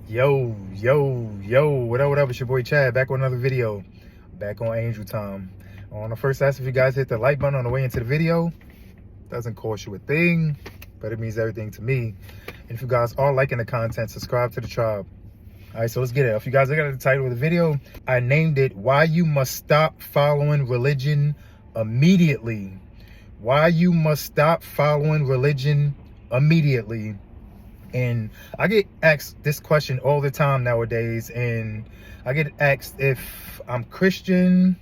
Yo, what up? It's your boy Chad, back with another video, back on Angel Time. I want to first ask if you guys hit the like button on the way into the video. Doesn't cost you a thing, but it means everything to me. And if you guys are liking the content, subscribe to the tribe. All right, so let's get it. If you guys look at the title of the video, I named it Why You Must Stop Following Religion Immediately. Why you must stop following religion immediately. And I get asked this question all the time nowadays, and I get asked if I'm Christian,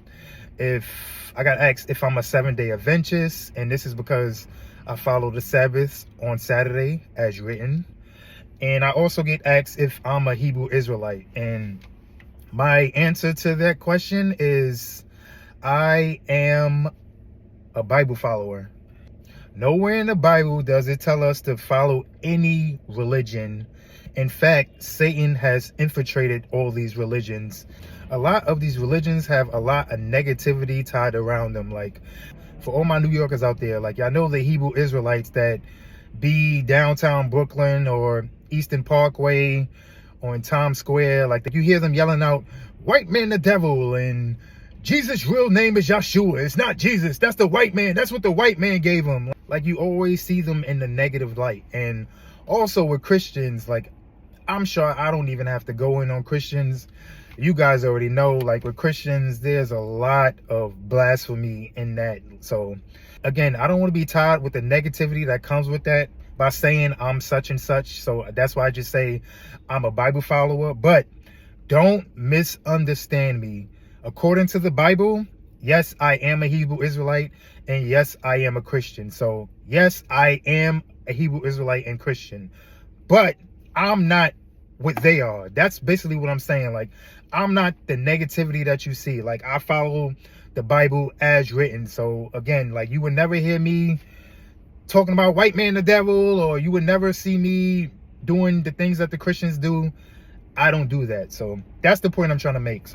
if I got asked if I'm a 7-day Adventist, and this is because I follow the Sabbath on Saturday as written. And I also get asked if I'm a Hebrew Israelite, and my answer to that question is I am a Bible follower. Nowhere in the Bible does it tell us to follow any religion. In fact, Satan has infiltrated all these religions. A lot of these religions have a lot of negativity tied around them. Like, for all my New Yorkers out there, like, y'all know the Hebrew Israelites that be downtown Brooklyn or Eastern Parkway or in Times Square. Like, you hear them yelling out, "White man the devil," and Jesus' real name is Yeshua. It's not Jesus. That's the white man. That's what the white man gave him. Like, you always see them in the negative light. And also with Christians, like, I'm sure I don't even have to go in on Christians. You guys already know, like, with Christians, there's a lot of blasphemy in that. So, again, I don't want to be tied with the negativity that comes with that by saying I'm such and such. So that's why I just say I'm a Bible follower. But don't misunderstand me. According to the Bible, yes, I am a Hebrew Israelite, and yes, I am a Christian. So, yes, I am a Hebrew Israelite and Christian, but I'm not what they are. That's basically what I'm saying. Like, I'm not the negativity that you see. Like, I follow the Bible as written. So, again, like, you would never hear me talking about white man the devil, or you would never see me doing the things that the Christians do. I don't do that. So, that's the point I'm trying to make.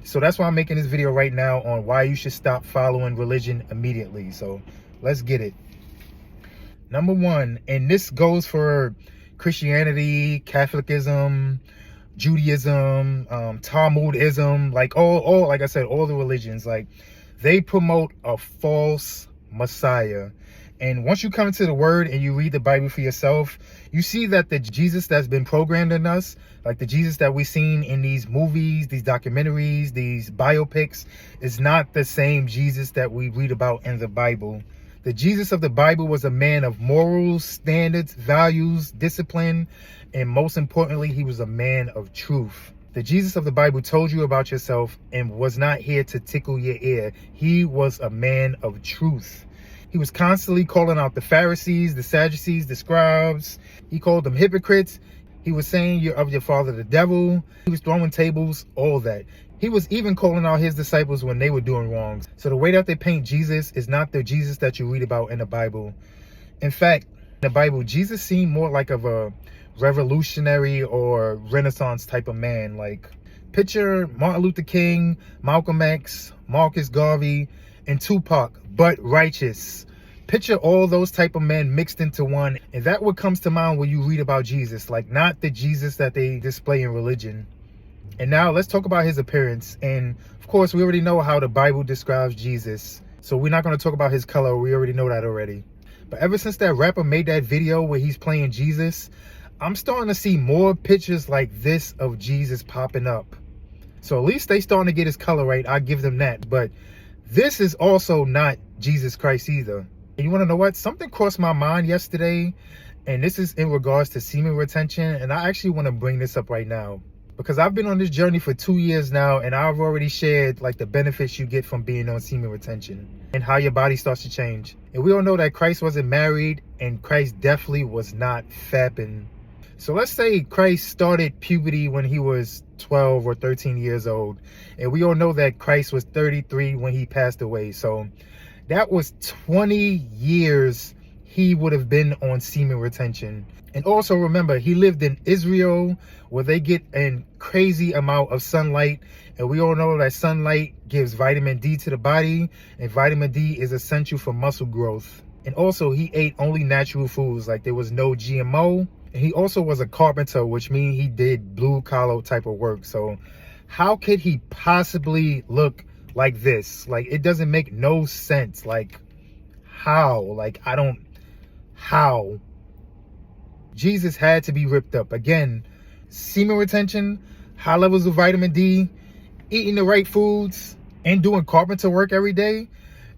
So that's why I'm making this video right now on why you should stop following religion immediately. So let's get it. Number one, and this goes for Christianity, Catholicism, Judaism, Talmudism, like all, like I said, all the religions, like, they promote a false Messiah. And once you come into the word and you read the Bible for yourself, you see that the Jesus that's been programmed in us, like the Jesus that we've seen in these movies, these documentaries, these biopics, is not the same Jesus that we read about in the Bible. The Jesus of the Bible was a man of morals, standards, values, discipline, and most importantly, he was a man of truth. The Jesus of the Bible told you about yourself and was not here to tickle your ear. He was a man of truth. He was constantly calling out the Pharisees, the Sadducees, the scribes. He called them hypocrites. He was saying you're of your father the devil. He was throwing tables, all that. He was even calling out his disciples when they were doing wrongs. So the way that they paint Jesus is not the Jesus that you read about in the Bible. In fact, in the Bible, Jesus seemed more like of a revolutionary or Renaissance type of man. Like, picture Martin Luther King, Malcolm X, Marcus Garvey, and Tupac, but righteous. Picture all those type of men mixed into one, and that what comes to mind when you read about Jesus, like, not the Jesus that they display in religion. And now let's talk about his appearance. And of course, we already know how the Bible describes Jesus, so we're not going to talk about his color. We already know that already. But ever since that rapper made that video where he's playing Jesus, I'm starting to see more pictures like this of Jesus popping up. So at least they starting to get his color right. I give them that. But this is also not Jesus Christ either. And you want to know what? Something crossed my mind yesterday, and this is in regards to semen retention. And I actually want to bring this up right now, because I've been on this journey for 2 years now, and I've already shared, like, the benefits you get from being on semen retention and how your body starts to change. And we all know that Christ wasn't married, and Christ definitely was not fapping. So let's say Christ started puberty when he was 12 or 13 years old. And we all know that Christ was 33 when he passed away. So that was 20 years he would have been on semen retention. And also remember, he lived in Israel, where they get a crazy amount of sunlight. And we all know that sunlight gives vitamin D to the body, and vitamin D is essential for muscle growth. And also, he ate only natural foods. Like, there was no GMO, And he also was a carpenter, which means he did blue collar type of work. So how could he possibly look like this? Like, it doesn't make no sense. Like, how? Like, how? Jesus had to be ripped up. Again, semen retention, high levels of vitamin D, eating the right foods, and doing carpenter work every day.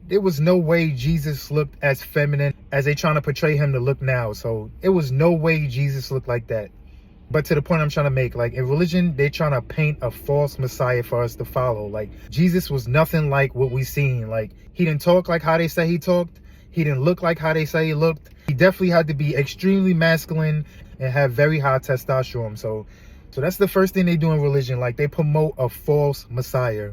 There was no way Jesus looked as feminine as they trying to portray him to look now. So it was no way Jesus looked like that. But to the point I'm trying to make, like, in religion, they're trying to paint a false Messiah for us to follow. Like, Jesus was nothing like what we seen. Like, he didn't talk like how they say he talked. He didn't look like how they say he looked. He definitely had to be extremely masculine and have very high testosterone. So that's the first thing they do in religion. Like, they promote a false Messiah.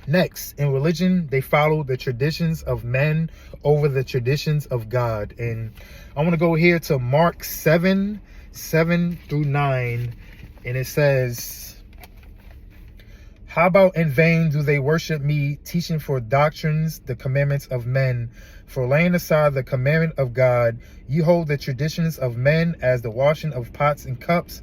Next, in religion, they follow the traditions of men over the traditions of God. And I want to go here to Mark 7:7-9. And it says, how about in vain do they worship me, teaching for doctrines the commandments of men? For laying aside the commandment of God, you hold the traditions of men, as the washing of pots and cups,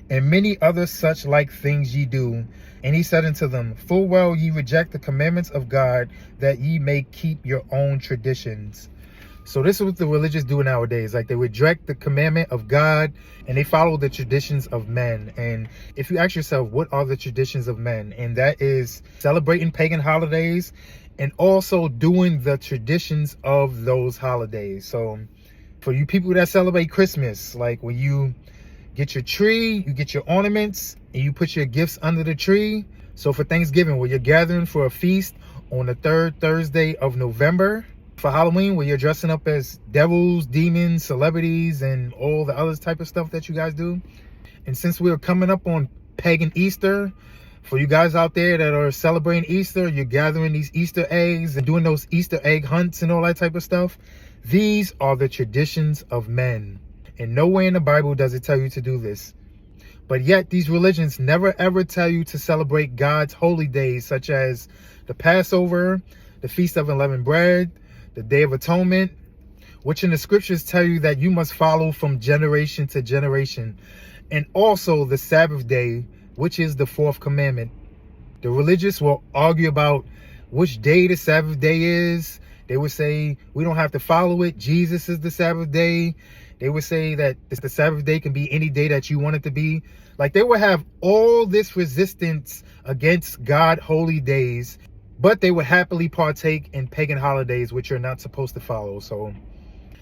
and many other such like things ye do. And he said unto them, full well ye reject the commandments of God, that ye may keep your own traditions. So this is what the religious do nowadays. Like, they reject the commandment of God and they follow the traditions of men. And if you ask yourself, what are the traditions of men? And that is celebrating pagan holidays and also doing the traditions of those holidays. So for you people that celebrate Christmas, like when you get your tree, you get your ornaments, and you put your gifts under the tree. So for Thanksgiving, where you're gathering for a feast on the 3rd Thursday of November. For Halloween, where you're dressing up as devils, demons, celebrities, and all the other type of stuff that you guys do. And since we're coming up on pagan Easter, for you guys out there that are celebrating Easter, you're gathering these Easter eggs and doing those Easter egg hunts and all that type of stuff. These are the traditions of men. And nowhere in the Bible does it tell you to do this. But yet these religions never ever tell you to celebrate God's holy days, such as the Passover, the Feast of Unleavened Bread, the Day of Atonement, which in the scriptures tell you that you must follow from generation to generation. And also the Sabbath day, which is the 4th commandment. The religious will argue about which day the Sabbath day is. They would say we don't have to follow it. Jesus is the Sabbath day. They would say that the Sabbath day can be any day that you want it to be. Like, they would have all this resistance against God holy days, but they would happily partake in pagan holidays, which you're not supposed to follow. So,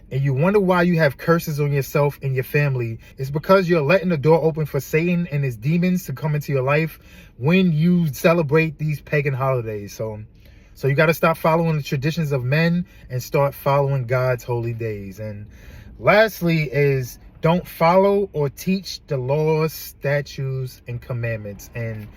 and you wonder why you have curses on yourself and your family. It's because you're letting the door open for Satan and his demons to come into your life when you celebrate these pagan holidays. So you got to stop following the traditions of men and start following God's holy days. And lastly is, don't follow or teach the laws, statutes, and commandments. And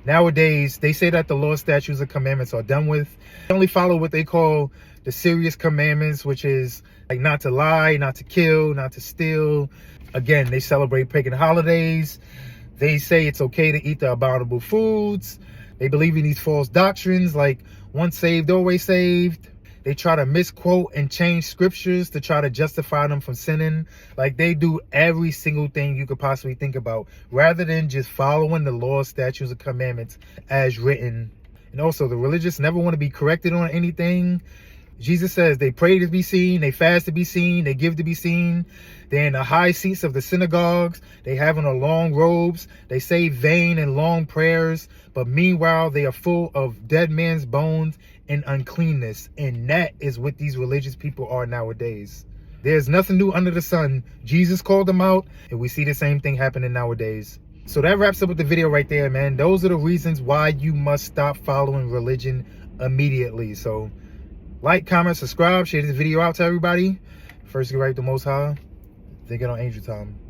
nowadays, they say that the laws, statutes, and commandments are done with. They only follow what they call the serious commandments, which is like not to lie, not to kill, not to steal. Again, they celebrate pagan holidays. They say it's okay to eat the abominable foods. They believe in these false doctrines like once saved, always saved. They try to misquote and change scriptures to try to justify them from sinning. Like, they do every single thing you could possibly think about, rather than just following the laws, statutes, and commandments as written. And also, the religious never want to be corrected on anything. Jesus says they pray to be seen, they fast to be seen, they give to be seen. They're in the high seats of the synagogues. They have on the long robes. They say vain and long prayers. But meanwhile, they are full of dead man's bones and uncleanness. And that is what these religious people are nowadays. There's nothing new under the sun. Jesus called them out, and we see the same thing happening nowadays. So that wraps up with the video right there, man. Those are the reasons why you must stop following religion immediately. So like, comment, subscribe, share this video out to everybody. First, get right to Most High. Thinking on Angel Time.